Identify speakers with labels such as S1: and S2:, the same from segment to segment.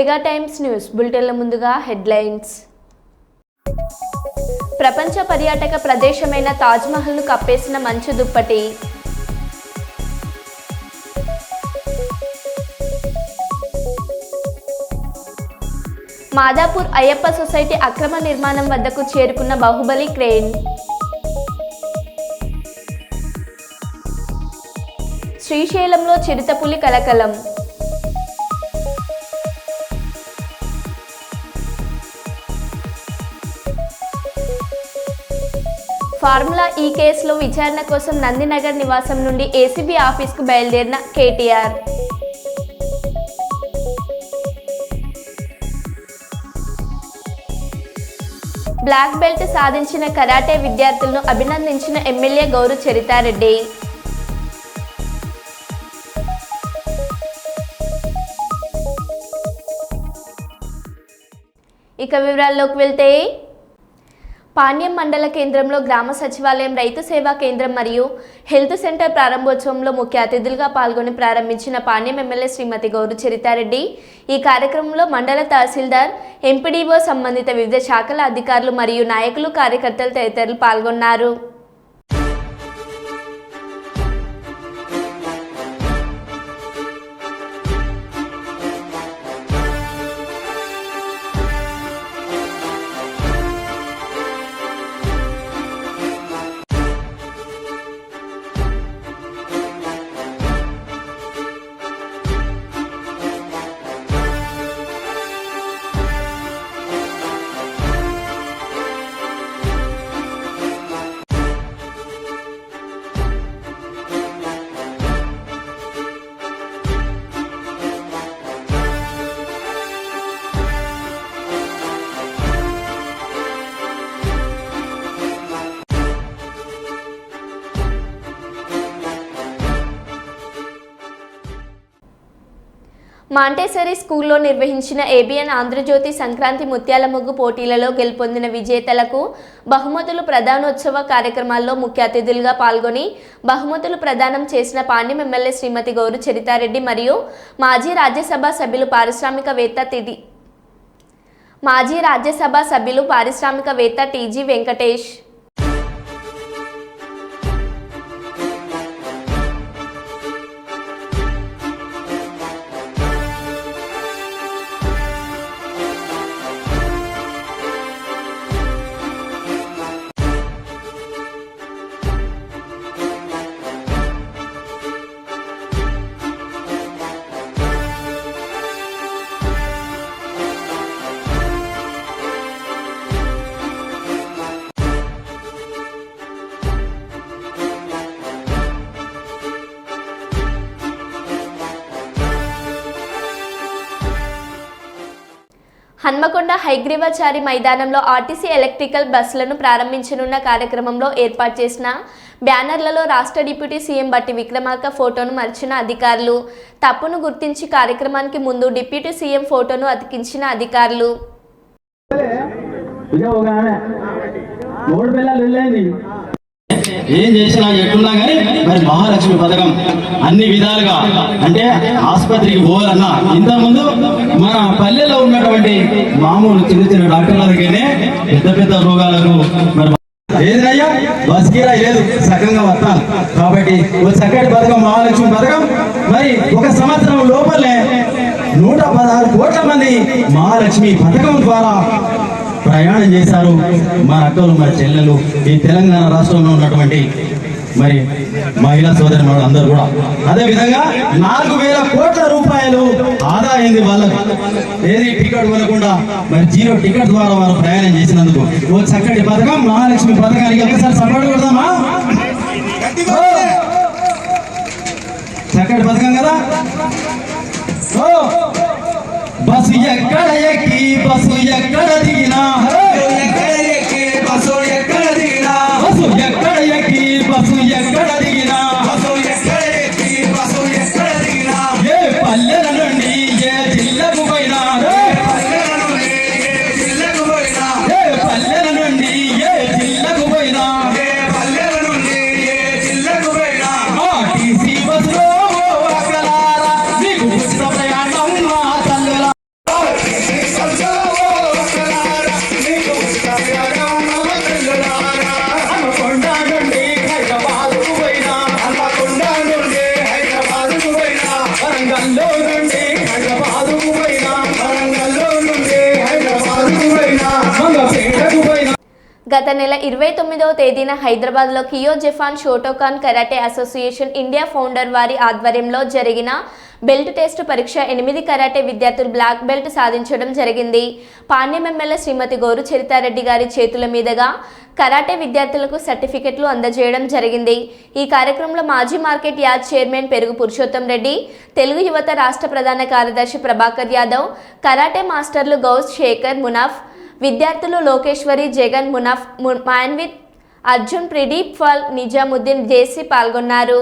S1: Mega times news బులెటిన్ల ముందుగా headlines. ప్రపంచ పర్యాటక ప్రదేశమైన తాజ్మహల్ను కప్పేసిన మంచు దుప్పటి. మాదాపూర్ అయ్యప్ప సొసైటీ అక్రమ నిర్మాణం వద్దకు చేరుకున్న బాహుబలి క్రేన్. శ్రీశైలంలో చిరుతపులి కలకలం. ఫార్ములా ఈ కేసులో విచారణ కోసం నందినగర్ నివాసం నుండి ఏసీబీ ఆఫీస్కు బయలుదేరిన కేటీఆర్. బ్లాక్ బెల్ట్ సాధించిన కరాటే విద్యార్థులను అభినందించిన ఎమ్మెల్యే గౌరు చరితారెడ్డి. ఇక వివరాల్లోకి వెళ్తే, పాణ్యం మండల కేంద్రంలో గ్రామ సచివాలయం, రైతు సేవా కేంద్రం మరియు హెల్త్ సెంటర్ ప్రారంభోత్సవంలో ముఖ్య అతిథులుగా పాల్గొని ప్రారంభించిన పాణ్యం ఎమ్మెల్యే శ్రీమతి గౌరు చరితారెడ్డి. ఈ కార్యక్రమంలో మండల తహసీల్దార్, ఎంపీడీఓ, సంబంధిత వివిధ శాఖల అధికారులు మరియు నాయకులు, కార్యకర్తలు తదితరులు పాల్గొన్నారు. మాంటేసరీ స్కూల్లో నిర్వహించిన ఏబిఎన్ ఆంధ్రజ్యోతి సంక్రాంతి ముత్యాల ముగ్గు పోటీలలో గెలుపొందిన విజేతలకు బహుమతులు ప్రదానోత్సవ కార్యక్రమాల్లో ముఖ్య అతిథులుగా పాల్గొని బహుమతులు ప్రదానం చేసిన పాణ్యం ఎమ్మెల్యే శ్రీమతి గౌరు చరితారెడ్డి మరియు మాజీ రాజ్యసభ సభ్యులు పారిశ్రామికవేత్త టీజీ వెంకటేష్. హన్మకొండ హైగ్రీవాచారి మైదానంలో ఆర్టీసీ ఎలక్ట్రికల్ బస్సులను ప్రారంభించనున్న కార్యక్రమంలో ఏర్పాటు చేసిన బ్యానర్లలో రాష్ట్ర డిప్యూటీ సీఎం బట్టి విక్రమార్క ఫోటోను మర్చిన అధికారులు. తప్పును గుర్తించి కార్యక్రమానికి ముందు డిప్యూటీ సీఎం ఫోటోను అతికించిన అధికారులు.
S2: ఏం చేసినా ఎట్టున్నా కానీ మరి మహాలక్ష్మి పథకం అన్ని విధాలుగా, అంటే ఆసుపత్రికి పోవాలన్నా ఇంతకుముందు మన పల్లెల్లో ఉన్నటువంటి మామూలు చిన్న చిన్న డాక్టర్ల దగ్గరనే పెద్ద పెద్ద రోగాలకు మరి ఏదైనా బస్ కిరాయి లేదు, సగంగా వస్తాను. కాబట్టి ఒక చక్కటి పథకం మహాలక్ష్మి పథకం. మరి ఒక సంవత్సరం లోపలే 116 కోట్ల మంది మహాలక్ష్మి పథకం ద్వారా ప్రయాణం చేశారు. మా అక్కలు, మా చెల్లెలు, ఈ తెలంగాణ రాష్ట్రంలో ఉన్నటువంటి మరి మహిళా సోదరి అందరూ కూడా. అదేవిధంగా 4,000 కోట్ల రూపాయలు ఆదా అయింది వాళ్ళకు. ఏది టికెట్ కొనకుండా మరి 0 టికెట్ ద్వారా వారు ప్రయాణం చేసినందుకు ఓ చక్కటి పథకం మహాలక్ష్మి పథకానికి ఒకసారి సపోర్ట్ కొడదామా? చక్కటి పథకం కదా. బస్సు ఎక్కడ ఎక్కి బస్సు ఎక్కడ దిగినా, బస్సు ఎక్కడ దిగినా, బస్సు ఎక్కడ ఎక్కి బస్సు ఎక్కడ దిగినా, ఏ పల్లెల నుండి ఏ జిల్లకు పోయినా, ఏ పల్లెల నుండి ఏ జిల్లకు పోయినా, ఆర్టీసీ బస్సులో అక్కలారా మీకు ఉచిత ప్రయాణం మా తల్లుల.
S1: గత నెల 29వ తేదీన హైదరాబాద్లో Kiyo Japan Shotokan karate association India founder వారి ఆధ్వర్యంలో జరిగిన బెల్ట్ టెస్ట్ పరీక్ష 8 కరాటే విద్యార్థులు బ్లాక్ బెల్ట్ సాధించడం జరిగింది. పాణ్యం ఎమ్మెల్యే శ్రీమతి గోరు చరితారెడ్డి గారి చేతుల మీదుగా కరాటే విద్యార్థులకు సర్టిఫికెట్లు అందజేయడం జరిగింది. ఈ కార్యక్రమంలో మాజీ మార్కెట్ యార్డ్ చైర్మన్ పెరుగు పురుషోత్తం రెడ్డి, తెలుగు యువత రాష్ట్ర ప్రధాన కార్యదర్శి ప్రభాకర్ యాదవ్, కరాటే మాస్టర్లు గౌస్ శేఖర్, మునాఫ్, విద్యార్థులు లోకేశ్వరి, జగన్, మునాఫ్, మాన్విత్, అర్జున్, ప్రదీప్, ఫల్, నిజాముద్దీన్, జేసీ పాల్గొన్నారు.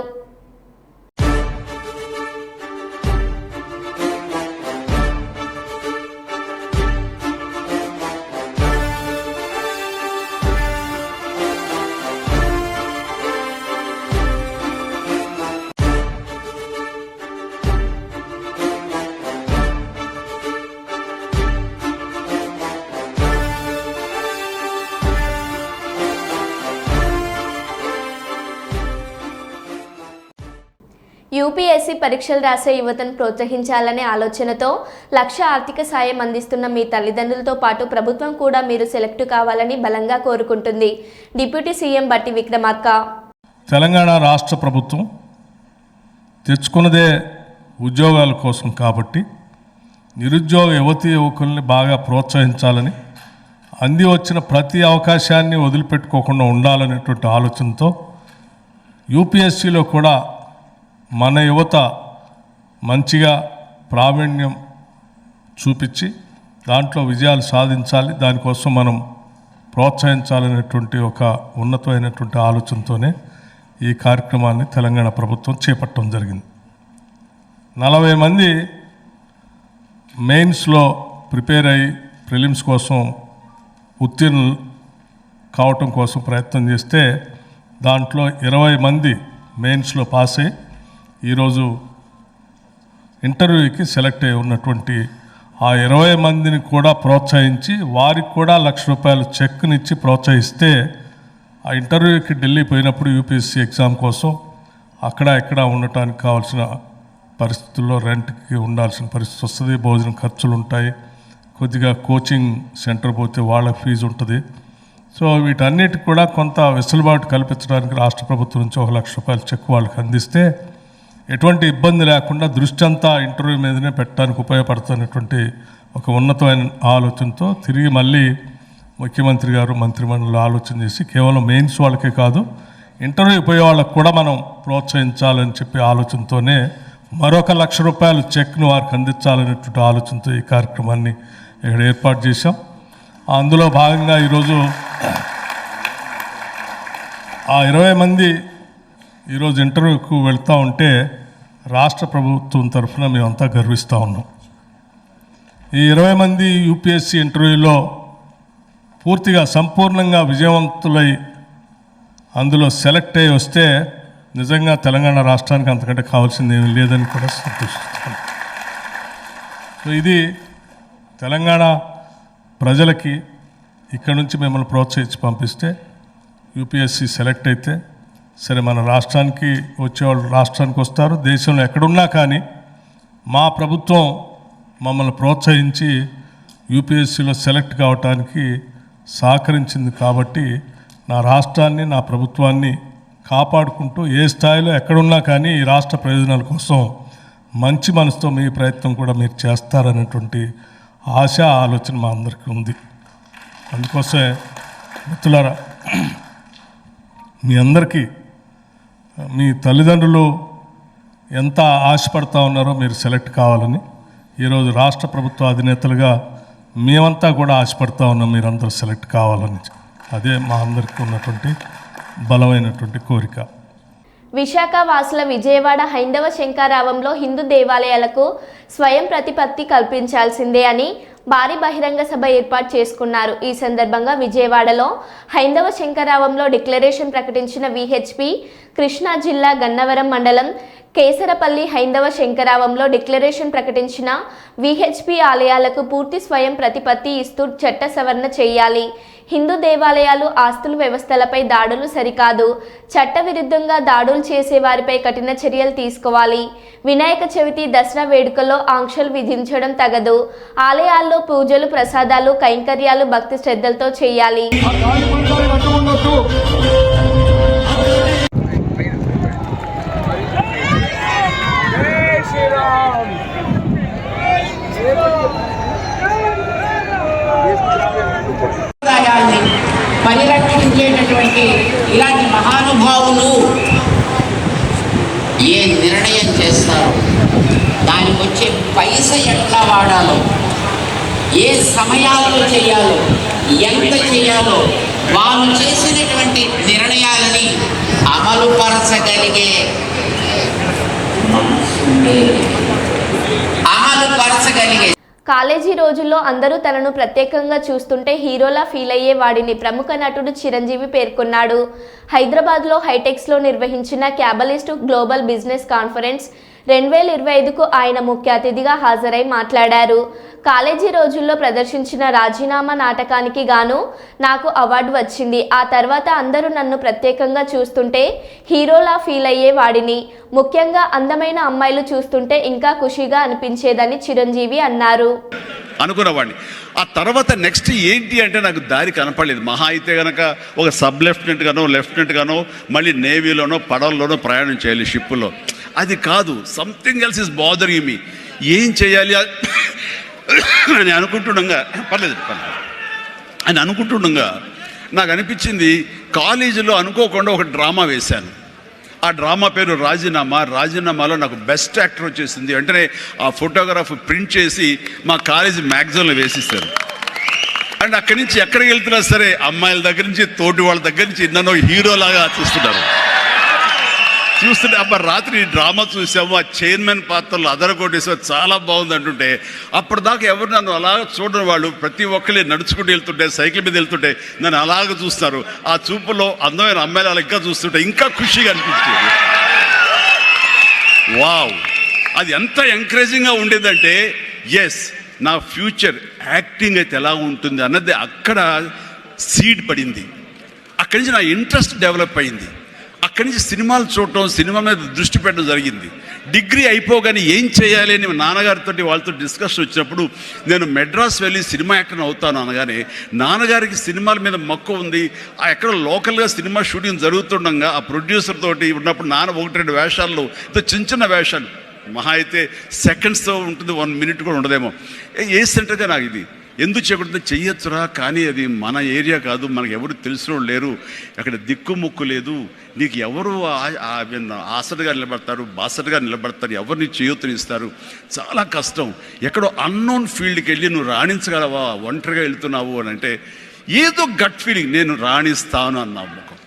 S1: యూపీఎస్సీ పరీక్షలు రాసే యువతను ప్రోత్సహించాలనే ఆలోచనతో 1,00,000 ఆర్థిక సాయం అందిస్తున్న మీ తల్లిదండ్రులతో పాటు ప్రభుత్వం కూడా మీరు సెలెక్ట్ కావాలని బలంగా కోరుకుంటుంది. డిప్యూటీ సీఎం బట్టి విక్రమార్క.
S3: తెలంగాణ రాష్ట్ర ప్రభుత్వం తెచ్చుకున్నదే ఉద్యోగాల కోసం కాబట్టి నిరుద్యోగ యువతీ యువకుల్ని బాగా ప్రోత్సహించాలని, అంది వచ్చిన ప్రతి అవకాశాన్ని వదిలిపెట్టుకోకుండా ఉండాలనేటువంటి ఆలోచనతో యూపీఎస్సీలో కూడా మన యువత మంచిగా ప్రావీణ్యం చూపించి దాంట్లో విజయాలు సాధించాలి, దానికోసం మనం ప్రోత్సహించాలనేటువంటి ఒక ఉన్నతమైనటువంటి ఆలోచనతోనే ఈ కార్యక్రమాన్ని తెలంగాణ ప్రభుత్వం చేపట్టడం జరిగింది. 40 మంది మెయిన్స్లో ప్రిపేర్ అయ్యి ప్రిలిమ్స్ కోసం ఉత్తీర్ణులు కావటం కోసం ప్రయత్నం చేస్తే దాంట్లో 20 మంది మెయిన్స్లో పాస్ అయ్యి ఈరోజు ఇంటర్వ్యూకి సెలెక్ట్ అయి ఉన్నటువంటి ఆ 20 మందిని కూడా ప్రోత్సహించి వారికి కూడా ₹1,00,000 చెక్నిచ్చి ప్రోత్సహిస్తే ఆ ఇంటర్వ్యూకి ఢిల్లీ పోయినప్పుడు యూపీఎస్సీ ఎగ్జామ్ కోసం అక్కడ ఇక్కడ ఉండటానికి కావాల్సిన పరిస్థితుల్లో రెంట్కి ఉండాల్సిన పరిస్థితి వస్తుంది, భోజనం ఖర్చులు ఉంటాయి, కొద్దిగా కోచింగ్ సెంటర్ పోతే వాళ్ళ ఫీజు ఉంటుంది. సో వీటన్నిటికి కూడా కొంత వెసులుబాటు కల్పించడానికి రాష్ట్ర ప్రభుత్వం నుంచి ₹1,00,000 చెక్ వాళ్ళకి అందిస్తే ఎటువంటి ఇబ్బంది లేకుండా దృష్టి అంతా ఇంటర్వ్యూ మీదనే పెట్టడానికి ఉపయోగపడుతున్నటువంటి ఒక ఉన్నతమైన ఆలోచనతో తిరిగి మళ్ళీ ముఖ్యమంత్రి గారు మంత్రిమండలి ఆలోచన చేసి కేవలం మెయిన్స్ వాళ్ళకే కాదు ఇంటర్వ్యూ పోయే వాళ్ళకు కూడా మనం ప్రోత్సహించాలని చెప్పి ఆలోచనతోనే మరొక ₹1,00,000 చెక్ను వారికి అందించాలనేటువంటి ఆలోచనతో ఈ కార్యక్రమాన్ని ఇక్కడ ఏర్పాటు చేశాం. అందులో భాగంగా ఈరోజు ఆ 20 మంది ఈరోజు ఇంటర్వ్యూకు వెళ్తూ ఉంటే రాష్ట్ర ప్రభుత్వం తరఫున మేమంతా గర్విస్తూ ఉన్నాం. ఈ 20 మంది యూపీఎస్సీ ఇంటర్వ్యూలో పూర్తిగా సంపూర్ణంగా విజయవంతులై అందులో సెలెక్ట్ అయ్యి వస్తే నిజంగా తెలంగాణ రాష్ట్రానికి అంతకంటే కావాల్సింది ఏమీ లేదని కూడా సంతోషిస్తాను. సో ఇది తెలంగాణ ప్రజలకి ఇక్కడ నుంచి మిమ్మల్ని ప్రోత్సహించి పంపిస్తే యూపీఎస్సీ సెలెక్ట్ అయితే సరే మన రాష్ట్రానికి వచ్చేవాళ్ళు రాష్ట్రానికి వస్తారు, దేశంలో ఎక్కడున్నా కానీ మా ప్రభుత్వం మమ్మల్ని ప్రోత్సహించి యూపీఎస్సీలో సెలెక్ట్ కావటానికి సహకరించింది కాబట్టి నా రాష్ట్రాన్ని నా ప్రభుత్వాన్ని కాపాడుకుంటూ ఏ స్థాయిలో ఎక్కడున్నా కానీ ఈ రాష్ట్ర ప్రయోజనాల కోసం మంచి మనసుతో మీ ప్రయత్నం కూడా మీరు చేస్తారనేటువంటి ఆశ ఆలోచన మా అందరికీ ఉంది. అందుకోసమే మిత్రులారా మీ అందరికీ మీ తల్లిదండ్రులు ఎంత ఆశపడతా ఉన్నారో మీరు సెలెక్ట్ కావాలని ఈరోజు రాష్ట్ర ప్రభుత్వ అధినేతలుగా మేమంతా కూడా ఆశపడతా ఉన్నాం మీరందరూ సెలెక్ట్ కావాలని. అదే మా అందరికీ ఉన్నటువంటి బలమైనటువంటి కోరిక.
S1: విశాఖ వాసుల విజయవాడ హైందవ శంకరావంలో హిందూ దేవాలయాలకు స్వయం ప్రతిపత్తి కల్పించాల్సిందే అని భారీ బహిరంగ సభ ఏర్పాటు చేసుకున్నారు. ఈ సందర్భంగా విజయవాడలో హైందవ శంకరావంలో డిక్లరేషన్ ప్రకటించిన విహెచ్పి కృష్ణా జిల్లా గన్నవరం మండలం కేసరపల్లి హైందవ శంకరావంలో డిక్లరేషన్ ప్రకటించిన విహెచ్పి ఆలయాలకు పూర్తి స్వయం ప్రతిపత్తి ఇస్తూ చట్ట సవరణ చేయాలి. హిందూ దేవాలయాలు ఆస్తుల వ్యవస్థలపై దాడులు సరికాదు, చట్టవిరుద్ధంగా దాడులు చేసే వారిపై కఠిన చర్యలు తీసుకోవాలి. వినాయక చవితి, దసరా వేడుకల్లో ఆంక్షలు విధించడం తగదు. ఆలయాల్లో పూజలు, ప్రసాదాలు, కైంకర్యాలు భక్తి శ్రద్ధలతో చేయాలి.
S4: పరిరక్షించేటటువంటి ఇలాంటి మహానుభావులు ఏ నిర్ణయం చేస్తారో దానికి వచ్చే పైస ఎట్లా వాడాలో, ఏ సమయాల్లో చేయాలో, ఎంత చేయాలో వారు చేసినటువంటి నిర్ణయాలని అమలుపరచగలిగే
S1: కాలేజీ రోజుల్లో అందరూ తనను ప్రత్యేకంగా చూస్తుంటే హీరోలా ఫీల్ అయ్యే వాడిని ప్రముఖ నటుడు చిరంజీవి పేర్కొన్నాడు. హైదరాబాద్లో హైటెక్స్లో నిర్వహించిన క్యాబలిస్ట్ గ్లోబల్ బిజినెస్ కాన్ఫరెన్స్ 2025కు ఆయన ముఖ్య అతిథిగా హాజరై మాట్లాడారు. కాలేజీ రోజుల్లో ప్రదర్శించిన రాజీనామా నాటకానికి గాను నాకు అవార్డు వచ్చింది. ఆ తర్వాత అందరూ నన్ను ప్రత్యేకంగా చూస్తుంటే హీరోలా ఫీల్ అయ్యే వాడిని. ముఖ్యంగా అందమైన అమ్మాయిలు చూస్తుంటే ఇంకా ఖుషిగా అనిపించేదని చిరంజీవి అన్నారు.
S5: అనుకున్నవాడిని. ఆ తర్వాత నెక్స్ట్ ఏంటి అంటే నాకు దారి కనపడలేదు. మహా అయితే కనుక ఒక సబ్ లెఫ్టినెంట్ గానో, లెఫ్టినెంట్ గానో, మళ్ళీ నేవీలోనో, పడవల్లోనో ప్రయాణం చేయాలి, షిప్పులో. అది కాదు, something else is bothering me. ఏం చేయాలి అని అనుకుంటుండగా నాకు అనిపించింది, కాలేజీలో అనుకోకుండా ఒక డ్రామా వేశాను. ఆ డ్రామా పేరు రాజీనామా. రాజీనామాలో నాకు బెస్ట్ యాక్టర్ వచ్చేసింది. వెంటనే ఆ ఫోటోగ్రాఫ్ ప్రింట్ చేసి మా కాలేజీ మ్యాగజైన్లో వేసిస్తారు. అండ్ అక్కడి నుంచి ఎక్కడికి వెళ్తున్నా సరే అమ్మాయిల దగ్గర నుంచి, తోటి వాళ్ళ దగ్గర నుంచి నన్ను హీరోలాగా చూస్తుంటే అప్పుడు రాత్రి డ్రామా చూసాము. ఆ చైర్మన్ పాత్రలు అదరగొట్టేసా, చాలా బాగుంది అంటుంటే అప్పటిదాకా ఎవరు నన్ను అలా చూడని వాళ్ళు ప్రతి ఒక్కరు నడుచుకుంటూ వెళ్తుంటే, సైకిల్ మీద వెళ్తుంటే నన్ను అలాగ చూస్తారు. ఆ చూపులో అందమైన అమ్మాయిలు అలా ఇంకా చూస్తుంటే ఇంకా ఖుషిగా అనిపించేది. వావ్, అది ఎంత ఎంకరేజింగ్గా ఉండేదంటే, ఎస్ నా ఫ్యూచర్ యాక్టింగ్ అయితే ఎలా ఉంటుంది అన్నది అక్కడ సీడ్ పడింది. అక్కడి నుంచి నా ఇంట్రెస్ట్ డెవలప్ అయింది. అక్కడి నుంచి సినిమాలు చూడటం, సినిమా మీద దృష్టి పెట్టడం జరిగింది. డిగ్రీ అయిపోగానే ఏం చేయాలి అని నాన్నగారితో వాళ్ళతో డిస్కషన్ వచ్చినప్పుడు నేను మెడ్రాస్ వెళ్ళి సినిమా యాక్టర్ అవుతాను అనగానే, నాన్నగారికి సినిమాల మీద మక్కువ ఉంది. ఆ ఎక్కడ లోకల్గా సినిమా షూటింగ్ జరుగుతుండగా ఆ ప్రొడ్యూసర్ తోటి ఉన్నప్పుడు నాన్న 1-2 వేషాల్లో చిన్న చిన్న వేషాలు, మహా అయితే సెకండ్స్తో ఉంటుంది, 1 మినిట్ కూడా ఉండదేమో. ఏ సెంటర్గా నాకు ఇది ఎందుకు చేయకూడదు, చెయ్యొచ్చురా, కానీ అది మన ఏరియా కాదు, మనకు ఎవరు తెలిసిన వాళ్ళు లేరు, అక్కడ దిక్కుముక్కు లేదు, నీకు ఎవరు ఆసటగా నిలబడతారు, బాసటగా నిలబడతారు, ఎవరు నీకు చేయొత్తునిస్తారు, చాలా కష్టం. ఎక్కడో అన్నోన్ ఫీల్డ్కి వెళ్ళి నువ్వు రాణించగలవా, ఒంటరిగా వెళ్తున్నావు అని అంటే ఏదో గట్ ఫీలింగ్, నేను రాణిస్తాను అన్న నమ్మకం,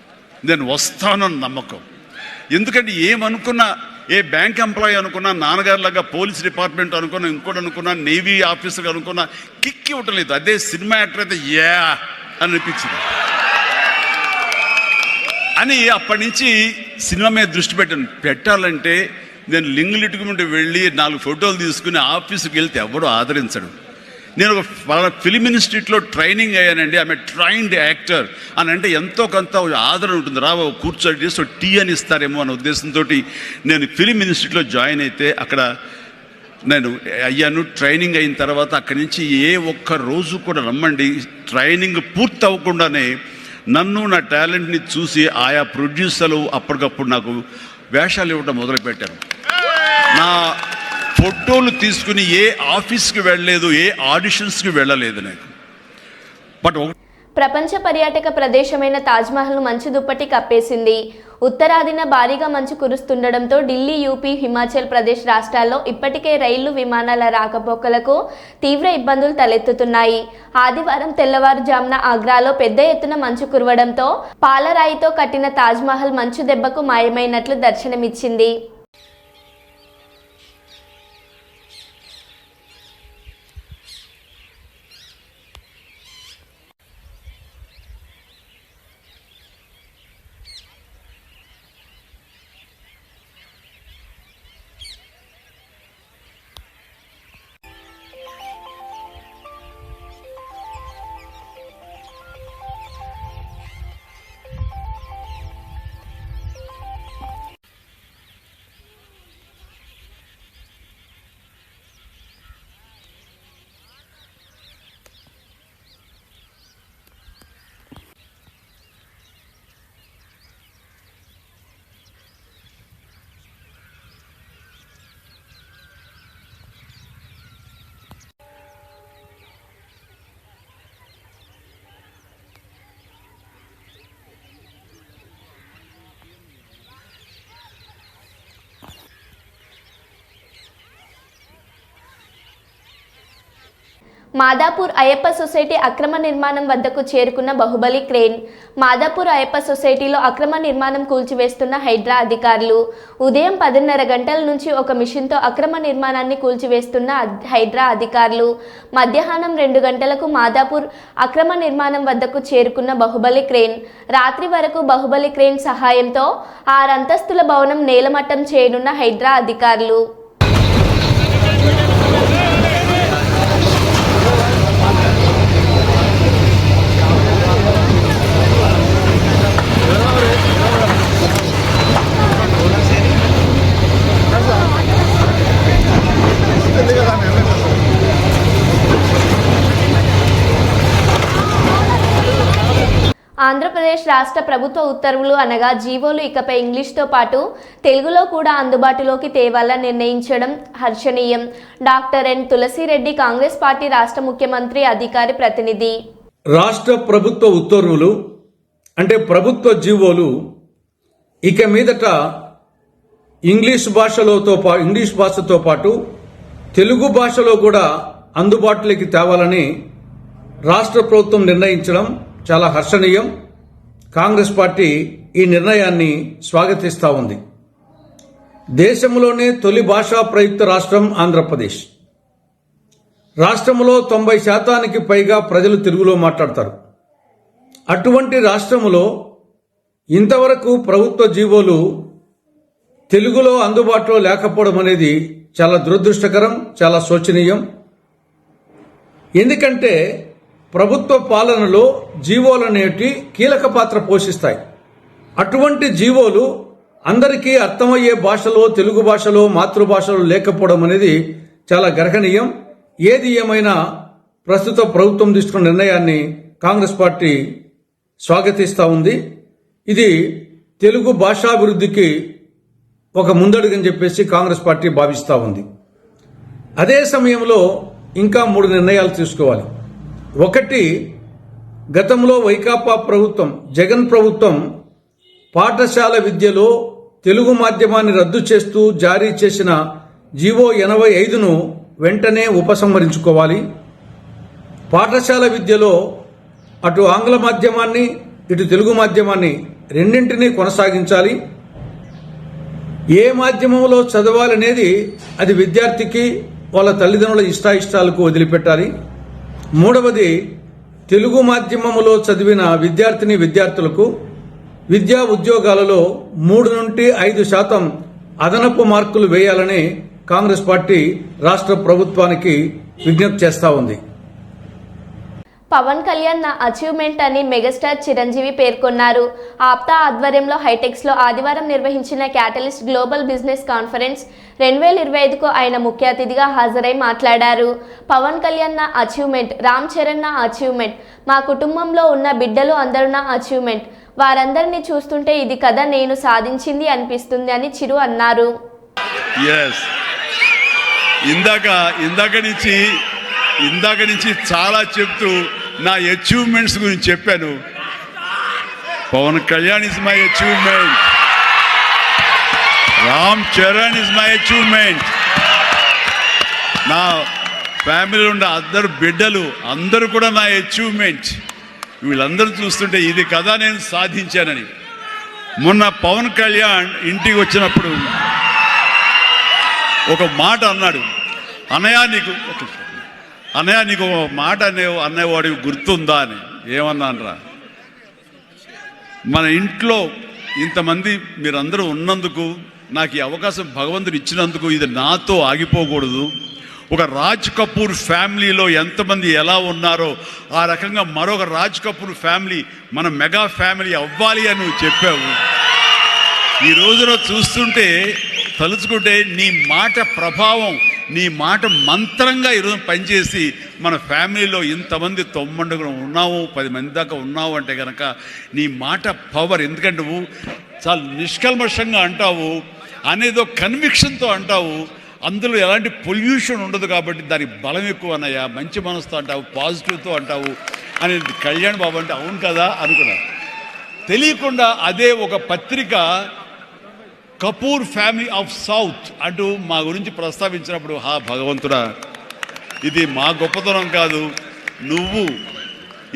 S5: నేను వస్తాను అన్న నమ్మకం. ఎందుకంటే ఏమనుకున్నా, ఏ బ్యాంక్ ఎంప్లాయీ అనుకున్నా, నాన్నగారిలాగా పోలీస్ డిపార్ట్మెంట్ అనుకున్నా, ఇంకోటి అనుకున్నా, నేవీ ఆఫీసర్ అనుకున్నా కిక్ ఇవ్వటం లేదు. అదే సినిమా యాక్టర్ అయితే యా అని అనిపించింది అని అప్పటి నుంచి సినిమా మీద దృష్టి పెట్టాలంటే నేను లింగులిట్టుకుంటూ వెళ్ళి 4 ఫోటోలు తీసుకుని ఆఫీసుకి వెళ్తే ఎవడో ఆదరించడు. నేను ఒక ఫిలిం ఇన్స్టిట్యూట్లో ట్రైనింగ్ అయ్యానండి. ఆమె ట్రైన్డ్ యాక్టర్ అని అంటే ఎంతో కొంత ఆదరణ ఉంటుంది. కూర్చొని చేసి టీ అని ఇస్తారేమో అనే ఉద్దేశంతో నేను ఫిలిం ఇన్స్టిట్యూట్లో జాయిన్ అయితే అక్కడ నేను అయ్యాను. ట్రైనింగ్ అయిన తర్వాత అక్కడి నుంచి ఏ ఒక్క రోజు కూడా రమ్మండి, ట్రైనింగ్ పూర్తి అవ్వకుండానే నన్ను, నా టాలెంట్ని చూసి ఆయా ప్రొడ్యూసర్లు అప్పటికప్పుడు నాకు వేషాలు ఇవ్వడం మొదలుపెట్టారు. నా ఫోటోలు తీసుకుని ఏ ఆఫీస్కి వెళ్ళలేదు, ఏ ఆడిషన్స్కి వెళ్ళలేదు నాకు. బట్
S1: ప్రపంచ పర్యాటక ప్రదేశమైన తాజ్మహల్ను మంచు దుప్పటి కప్పేసింది. ఉత్తరాదిన భారీగా మంచు కురుస్తుండటంతో ఢిల్లీ, యూపీ, హిమాచల్ ప్రదేశ్ రాష్ట్రాల్లో ఇప్పటికే రైళ్లు, విమానాల రాకపోకలకు తీవ్ర ఇబ్బందులు తలెత్తుతున్నాయి. ఆదివారం తెల్లవారుజామున ఆగ్రాలో పెద్ద ఎత్తున మంచు కురవడంతో పాలరాయితో కట్టిన తాజ్మహల్ మంచు దెబ్బకు మాయమైనట్లు దర్శనమిచ్చింది. మాదాపూర్ అయ్యప్ప సొసైటీ అక్రమ నిర్మాణం వద్దకు చేరుకున్న బాహుబలి క్రేన్. మాదాపూర్ అయ్యప్ప సొసైటీలో అక్రమ నిర్మాణం కూల్చివేస్తున్న హైడ్రా అధికారులు. ఉదయం 10:30 గంటల నుంచి ఒక మిషన్తో అక్రమ నిర్మాణాన్ని కూల్చివేస్తున్న హైడ్రా అధికారులు మధ్యాహ్నం 2 గంటలకు మాదాపూర్ అక్రమ నిర్మాణం వద్దకు చేరుకున్న బాహుబలి క్రేన్. రాత్రి వరకు బాహుబలి క్రేన్ సహాయంతో 6 అంతస్తుల భవనం నేలమట్టం చేయనున్న హైడ్రా అధికారులు. ఆంధ్రప్రదేశ్ రాష్ట్ర ప్రభుత్వ ఉత్తర్వులు అనగా జీవోలు ఇకపై ఇంగ్లీష్తో పాటు తెలుగులో కూడా అందుబాటులోకి తేవాలని నిర్ణయించడం హర్షణీయం. Doctor N Tulasi Reddy, Congress party రాష్ట్ర ముఖ్యమంత్రి అధికారి ప్రతినిధి.
S6: రాష్ట్ర ప్రభుత్వ ఉత్తర్వులు అంటే ప్రభుత్వ జీవోలు ఇక మీదట ఇంగ్లీష్ భాషతో పాటు తెలుగు భాషలో కూడా అందుబాటులోకి తేవాలని రాష్ట్ర ప్రభుత్వం నిర్ణయించడం చాలా హర్షణీయం. కాంగ్రెస్ పార్టీ ఈ నిర్ణయాన్ని స్వాగతిస్తూ ఉంది. దేశంలోనే తొలి భాషా ప్రయుక్త రాష్ట్రం ఆంధ్రప్రదేశ్. రాష్ట్రంలో 90% పైగా ప్రజలు తెలుగులో మాట్లాడతారు. అటువంటి రాష్ట్రంలో ఇంతవరకు ప్రభుత్వ జీవోలు తెలుగులో అందుబాటులో లేకపోవడం అనేది చాలా దురదృష్టకరం, చాలా శోచనీయం. ఎందుకంటే ప్రభుత్వ పాలనలో జీవోలు అనేవి కీలక పాత్ర పోషిస్తాయి. అటువంటి జీవోలు అందరికీ అర్థమయ్యే భాషలో, తెలుగు భాషలో, మాతృభాషలో లేకపోవడం అనేది చాలా గర్హనీయం. ఏది ఏమైనా ప్రస్తుత ప్రభుత్వం తీసుకున్న నిర్ణయాన్ని కాంగ్రెస్ పార్టీ స్వాగతిస్తూ ఉంది. ఇది తెలుగు భాషాభివృద్ధికి ఒక ముందడుగని చెప్పేసి కాంగ్రెస్ పార్టీ భావిస్తూ ఉంది. అదే సమయంలో ఇంకా 3 నిర్ణయాలు తీసుకోవాలి. ఒకటి, గతంలో వైకాపా ప్రభుత్వం, జగన్ ప్రభుత్వం పాఠశాల విద్యలో తెలుగు మాధ్యమాన్ని రద్దు చేస్తూ జారీ చేసిన జీవో 85ను వెంటనే ఉపసంహరించుకోవాలి. పాఠశాల విద్యలో అటు ఆంగ్ల మాధ్యమాన్ని, ఇటు తెలుగు మాధ్యమాన్ని రెండింటినీ కొనసాగించాలి. ఏ మాధ్యమంలో చదవాలనేది అది విద్యార్థికి, వాళ్ళ తల్లిదండ్రుల ఇష్టాయిష్టాలకు వదిలిపెట్టాలి. మూడవది, తెలుగు మాధ్యమములో చదివిన విద్యార్థులకు విద్యా ఉద్యోగాలలో 3 నుండి 5% అదనపు మార్కులు వేయాలని కాంగ్రెస్ పార్టీ రాష్ట్ర ప్రభుత్వానికి విజ్ఞప్తి చేస్తూ ఉంది.
S1: పవన్ కళ్యాణ్ నా అచీవ్మెంట్ అని మెగాస్టార్ చిరంజీవి పేర్కొన్నారు. ఆప్తా ఆధ్వర్యంలో హైటెక్స్లో ఆదివారం నిర్వహించిన క్యాటలిస్ట్ గ్లోబల్ బిజినెస్ కాన్ఫరెన్స్ 2025కు ఆయన ముఖ్య అతిథిగా హాజరై మాట్లాడారు. పవన్ కళ్యాణ్ నా అచీవ్మెంట్, రామ్ చరణ్ నా అచీవ్మెంట్, మా కుటుంబంలో ఉన్న బిడ్డలు అందరూ నా అచీవ్మెంట్, వారందరినీ చూస్తుంటే ఇది కదా నేను సాధించింది అనిపిస్తుంది అని చిరు అన్నారు.
S5: ఇందాక నుంచి చాలా చెప్తూ నా అచీవ్మెంట్స్ గురించి చెప్పాను. Pawan Kalyan is my achievement. Ram Charan is my achievement. నా ఫ్యామిలీలో ఉన్న అందరు బిడ్డలు అందరూ కూడా నా అచీవ్మెంట్. వీళ్ళందరూ చూస్తుంటే ఇది కదా నేను సాధించానని. మొన్న పవన్ కళ్యాణ్ ఇంటికి వచ్చినప్పుడు ఒక మాట అన్నాడు, అన్నయ్య నీకు ఒక మాట అనేవాడికి గుర్తుందా అని. ఏమన్నానరా, మన ఇంట్లో ఇంతమంది మీరందరూ ఉన్నందుకు, నాకు ఈ అవకాశం భగవంతుడు ఇచ్చినందుకు ఇది నాతో ఆగిపోకూడదు. ఒక రాజ్ కపూర్ ఫ్యామిలీలో ఎంతమంది ఎలా ఉన్నారో ఆ రకంగా మరొక రాజ్ కపూర్ ఫ్యామిలీ మన మెగా ఫ్యామిలీ అవ్వాలి అని నువ్వు చెప్పావు. ఈ రోజున చూస్తుంటే తలుచుకుంటే నీ మాట ప్రభావం, నీ మాట మంత్రంగా ఈరోజు పనిచేసి మన ఫ్యామిలీలో ఇంతమంది 90 ఉన్నావు, 10 మంది దాకా ఉన్నావు అంటే కనుక నీ మాట పవర్. ఎందుకంటే నువ్వు చాలా నిష్కల్మషంగా అంటావు, అనేదో కన్విక్షన్తో అంటావు, అందులో ఎలాంటి పొల్యూషన్ ఉండదు కాబట్టి దానికి బలం ఎక్కువ అన్నయ్య. మంచి మనసుతో అంటావు, పాజిటివ్తో అంటావు అని కళ్యాణ్ బాబు అంటే అవును కదా అనుకున్నా. తెలియకుండా అదే ఒక పత్రిక కపూర్ ఫ్యామిలీ ఆఫ్ సౌత్ అంటూ మా గురించి ప్రస్తావించినప్పుడు, భగవంతుడా, ఇది మా గొప్పతనం కాదు, నువ్వు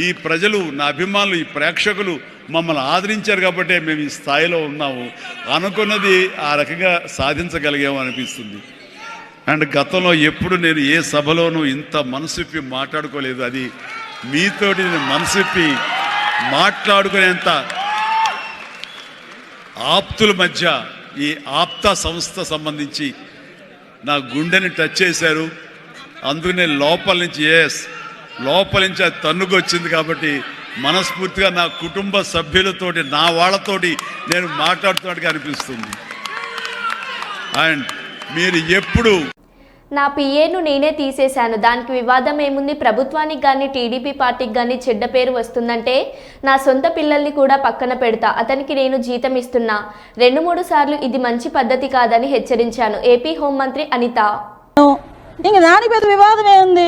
S5: ఈ ప్రజలు, నా అభిమానులు, ఈ ప్రేక్షకులు మమ్మల్ని ఆదరించారు కాబట్టి మేము ఈ స్థాయిలో ఉన్నాము. అనుకున్నది ఆ రకంగా సాధించగలిగాము అనిపిస్తుంది. అండ్ గతంలో ఎప్పుడు నేను ఏ సభలోనూ ఇంత మనసిప్పి మాట్లాడుకోలేదు. అది మీతోటి నేను మనసిప్పి మాట్లాడుకునేంత ఆప్తుల మధ్య ఈ ఆప్తా సంస్థ సంబంధించి నా గుండెని టచ్ చేశారు. అందుకనే లోపల నుంచి అది తన్నుకొచ్చింది కాబట్టి మనస్ఫూర్తిగా నా కుటుంబ సభ్యులతోటి, నా వాళ్ళతోటి నేను మాట్లాడుతున్నట్టుగా అనిపిస్తుంది. అండ్ మీరు ఎప్పుడు
S1: నా పిఏను నేనే తీసేశాను, దానికి వివాదం ఏముంది? ప్రభుత్వానికి కానీ టీడీపీ పార్టీకి కానీ చెడ్డ పేరు వస్తుందంటే నా సొంత పిల్లల్ని కూడా పక్కన పెడతా. అతనికి నేను జీతం ఇస్తున్నా. 2-3 సార్లు ఇది మంచి పద్ధతి కాదని హెచ్చరించాను. ఏపీ హోంమంత్రి అనిత.
S7: ఇంక దానికి పెద్ద వివాదం ఏముంది?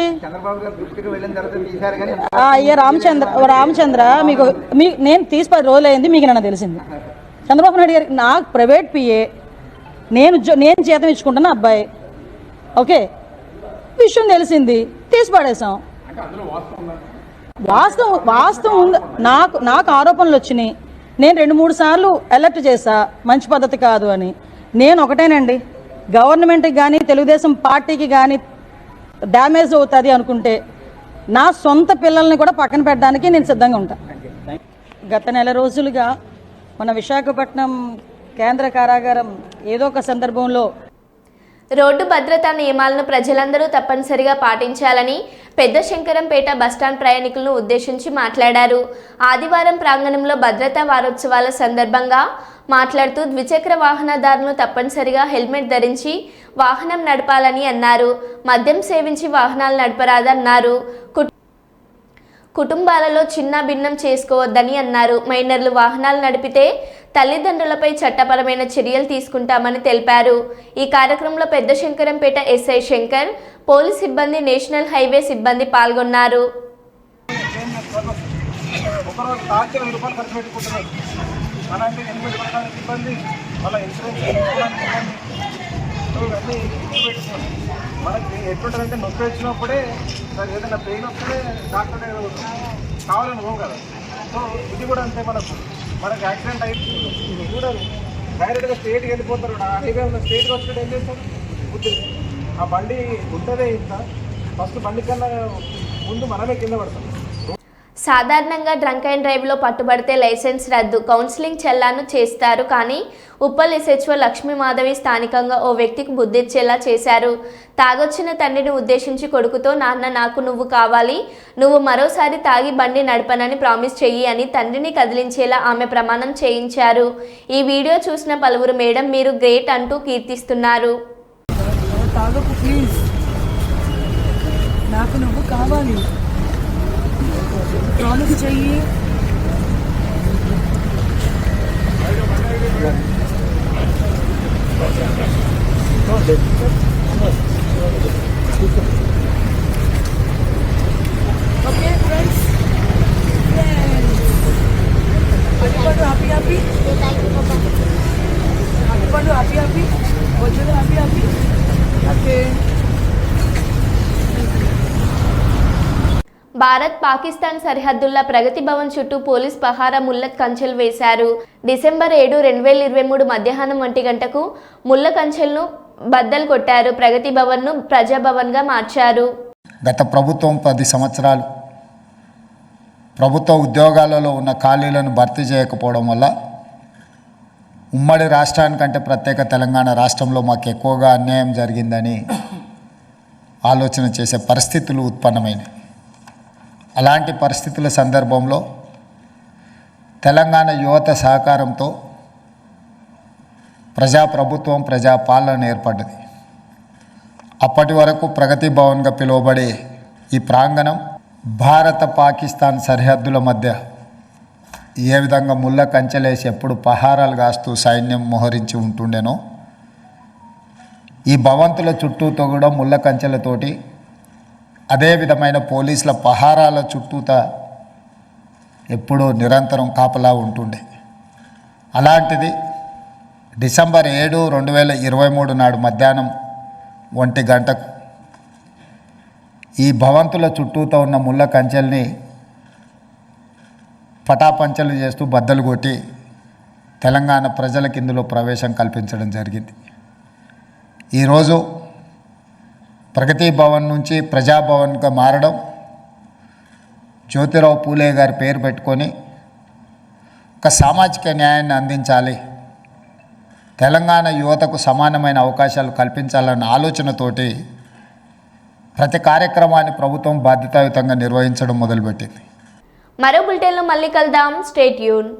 S7: అయ్యా రామచంద్ర, మీకు నేను తీసి 10 రోజులు అయింది, మీకు నన్ను తెలిసింది. చంద్రబాబు నాయుడు గారికి నాకు ప్రైవేట్ పిఏ, నేను జీతం ఇచ్చుకుంటున్న అబ్బాయి, ఓకే, విషయం తెలిసింది, తీసి పడేసాం. వాస్తవం ఉంది. నాకు ఆరోపణలు వచ్చినాయి, నేను 2-3 సార్లు అలర్ట్ చేశా, మంచి పద్ధతి కాదు అని. నేను ఒకటేనండి, గవర్నమెంట్కి కానీ తెలుగుదేశం పార్టీకి కానీ డ్యామేజ్ అవుతుంది అనుకుంటే నా సొంత పిల్లల్ని కూడా పక్కన పెట్టడానికి నేను సిద్ధంగా ఉంటాను. గత నెల రోజులుగా మన విశాఖపట్నం కేంద్ర కారాగారం ఏదో ఒక సందర్భంలో
S1: రోడ్డు భద్రతా నియమాలను ప్రజలందరూ తప్పనిసరిగా పాటించాలని పెద్ద శంకరంపేట బస్టాండ్ ప్రయాణికులను ఉద్దేశించి మాట్లాడారు. ఆదివారం ప్రాంగణంలో భద్రతా వారోత్సవాల సందర్భంగా మాట్లాడుతూ ద్విచక్ర వాహనదారులు తప్పనిసరిగా హెల్మెట్ ధరించి వాహనం నడపాలని అన్నారు. మద్యం సేవించి వాహనాలు నడపరాదన్నారు. కుటుంబాలలో చిన్న భిన్నం చేసుకోవద్దని అన్నారు. మైనర్లు వాహనాలు నడిపితే తల్లిదండ్రులపై చట్టపరమైన చర్యలు తీసుకుంటామని తెలిపారు. ఈ కార్యక్రమంలో పెద్ద శంకరంపేట ఎస్ఐ శంకర్, పోలీస్ సిబ్బంది, నేషనల్ హైవే సిబ్బంది పాల్గొన్నారు.
S8: మనకి ఎట్లుంటుందంటే నొప్పి వచ్చినప్పుడే ఏదైనా పెయిన్ వస్తే డాక్టర్ కావాలని పోం కదా. సో ఇది కూడా అంతే, మనకి యాక్సిడెంట్ అయ్యి కూడా డైరెక్ట్గా స్టేట్కి వెళ్ళిపోతారు. హైవే ఉన్న స్టేట్కి వచ్చినట్టు ఏం చేస్తారు? బుద్ధి ఆ బండి ఉంటుందే ఇంత, ఫస్ట్ బండి కన్నా ముందు మనమే కింద పడతాం.
S1: సాధారణంగా డ్రంక్ అండ్ డ్రైవ్లో పట్టుబడితే లైసెన్స్ రద్దు, కౌన్సిలింగ్ చెల్లాను చేస్తారు. కానీ ఉప్పల్ ఎస్హెచ్ఓ లక్ష్మీమాధవి స్థానికంగా ఓ వ్యక్తికి బుద్ధిచ్చేలా చేశారు. తాగొచ్చిన తండ్రిని ఉద్దేశించి కొడుకుతో, నాన్న నాకు నువ్వు కావాలి, నువ్వు మరోసారి తాగి బండి నడపనని ప్రామిస్ చెయ్యి అని తండ్రిని కదిలించేలా ఆమె ప్రమాణం చేయించారు. ఈ వీడియో చూసిన పలువురు మేడం మీరు గ్రేట్ అంటూ కీర్తిస్తున్నారు.
S9: నాకు నువ్వు కావాలి, ప్రామిస్ చెయ్యి. Okay friends, happy happy happy happy.
S1: Bharat Pakistan సరిహద్దుల ప్రగతి భవన్ చుట్టూ పోలీస్ పహారా ముళ్ళ కంచెలు వేశారు. డిసెంబర్ 7, 2023 మధ్యాహ్నం 1 గంటకు ముళ్ళ కంచెలను బద్దలు కొట్టారు. ప్రగతి భవన్ను ప్రజాభవన్గా మార్చారు.
S10: గత ప్రభుత్వం 10 సంవత్సరాలు ప్రభుత్వ ఉద్యోగాలలో ఉన్న ఖాళీలను భర్తీ చేయకపోవడం వల్ల ఉమ్మడి రాష్ట్రానికంటే ప్రత్యేక తెలంగాణ రాష్ట్రంలో మాకు ఎక్కువగా అన్యాయం జరిగిందని ఆలోచన చేసే పరిస్థితులు ఉత్పన్నమైనవి. అలాంటి పరిస్థితుల సందర్భంలో తెలంగాణ యువత సహకారంతో ప్రజాప్రభుత్వం ప్రజాపాలన ఏర్పడ్డది. అప్పటి వరకు ప్రగతి భవన్గా పిలువబడే ఈ ప్రాంగణం భారత పాకిస్తాన్ సరిహద్దుల మధ్య ఏ విధంగా ముళ్ళ కంచెలేసి ఎప్పుడు పహారాలు కాస్తూ సైన్యం మోహరించి ఉంటుండేనో ఈ భవంతుల చుట్టూతో కూడా ముళ్ళ కంచెలతోటి అదే విధమైన పోలీసుల పహారాల చుట్టూత ఎప్పుడూ నిరంతరం కాపలా ఉంటుండే. అలాంటిది డిసెంబర్ 7, 2023 నాడు మధ్యాహ్నం 1 గంటకు ఈ భవంతుల చుట్టూతో ఉన్న ముళ్ళ కంచెల్ని పటాపంచలు చేస్తూ బద్దలు కొట్టి తెలంగాణ ప్రజలకు ఇందులో ప్రవేశం కల్పించడం జరిగింది. ఈరోజు ప్రగతి భవన్ నుంచి ప్రజాభవన్గా మారడం, జ్యోతిరావు పూలే గారి పేరు పెట్టుకొని ఒక సామాజిక న్యాయాన్ని అందించాలి, తెలంగాణ యువతకు సమానమైన అవకాశాలు కల్పించాలన్న ఆలోచనతోటి ప్రతి కార్యక్రమాన్ని ప్రభుత్వం బాధ్యతాయుతంగా నిర్వహించడం మొదలుపెట్టింది.
S1: మరో బులెటిన్లో మళ్ళీ కలుద్దాం. Stay tune.